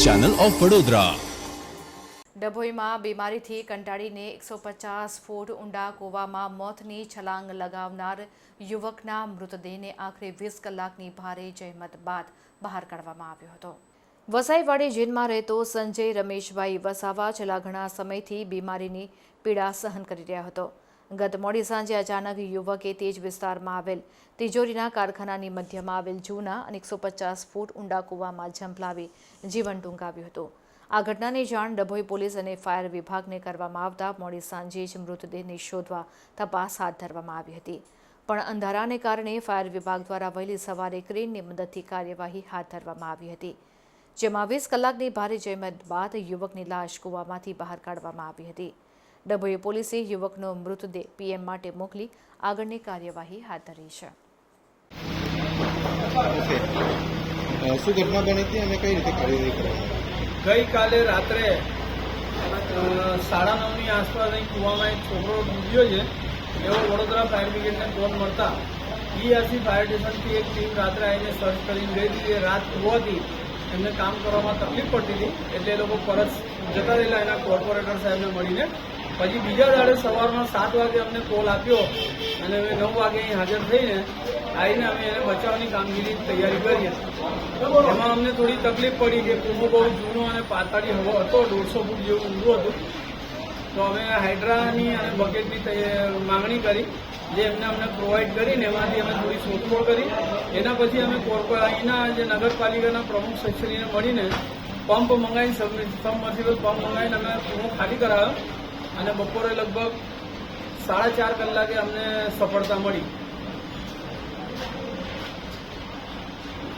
Channel of Vadodara. ડભોઈમાં બીમારીથી કંટાળીને 150 ફૂટ ઊંડા કૂવામાં મોતની છલાંગ લગાવનાર યુવકના મૃતદેહને આખરે 20 કલાકની ભારે જહેમત બાદ બહાર કાઢવામાં આવ્યો હતો। વસાઈવાડી જેલમાં રહેતો સંજય રમેશભાઈ વસાવા છેલ્લા ઘણા સમયથી બીમારીની પીડા સહન કરી રહ્યો હતો। ગત મોડી સાંજે અચાનક યુવકે તે જ વિસ્તારમાં આવેલ તિજોરીના કારખાનાની મધ્યમાં આવેલ જૂના અને 150 ફૂટ ઊંડા કૂવામાં ઝંપલાવી જીવન ટૂંકાવ્યું હતું। આ ઘટનાની જાણ ડભોઈ પોલીસ અને ફાયર વિભાગને કરવામાં આવતા મોડી સાંજે જ મૃતદેહને શોધવા તપાસ હાથ ધરવામાં આવી હતી, પણ અંધારાને કારણે ફાયર વિભાગ દ્વારા વહેલી સવારે ક્રેનની મદદથી કાર્યવાહી હાથ ધરવામાં આવી હતી, જેમાં 20 કલાકની ભારે જહેમત બાદ યુવકની લાશ કૂવામાંથી બહાર કાઢવામાં આવી હતી। ડભોઈ પોલીસે યુવકનો મૃતદેહ પીએમ માટે મોકલી આગળની કાર્યવાહી હાથ ધરી છે। શું ઘટના બની હતી અને કઈ રીતે કાર્યવાહી કરવામાં? ગઈકાલે રાત્રે 9:30ની આસપાસ અહીં કૂવામાં એક છોકરો ડૂબ્યો છે એવો વડોદરા ફાયર બ્રિગેડને ફોન મળતા ઈઆરસી ફાયર સ્ટેશનથી એક ટીમ રાત્રે આવીને સર્ચ કરીને ગઈ હતી। એ રાત હોવાથી એમને કામ કરવામાં તકલીફ પડતી હતી એટલે એ લોકો પરત જતા રહેલા એના કોર્પોરેટર સાહેબને મળીને પછી બીજા દાડે સવારમાં 7 વાગે અમને કોલ આપ્યો અને અમે 9 વાગે અહીં હાજર થઈને આવીને અમે એને બચાવવાની કામગીરી તૈયારી કરી હતી। એમાં અમને થોડી તકલીફ પડી કે કૂવો બહુ જૂનો અને પાતાળી હવો હતો, 150 ફૂટ જેવું ઊંડું હતું, તો અમે હાઇડ્રાની અને બકેટની માંગણી કરી, જે એમને અમને પ્રોવાઈડ કરીને એમાંથી અમે થોડી શોધખોળ કરી। એના પછી અમે અહીંના જે નગરપાલિકાના પ્રમુખ સચિવશ્રીને મળીને પંપ મંગાવીને સબમર્સિબલ પંપ મંગાવીને અમે કૂવો ખાલી કરાવ્યો અને બપોરે લગભગ 4:30 કલાકે અમને સફળતા મળી।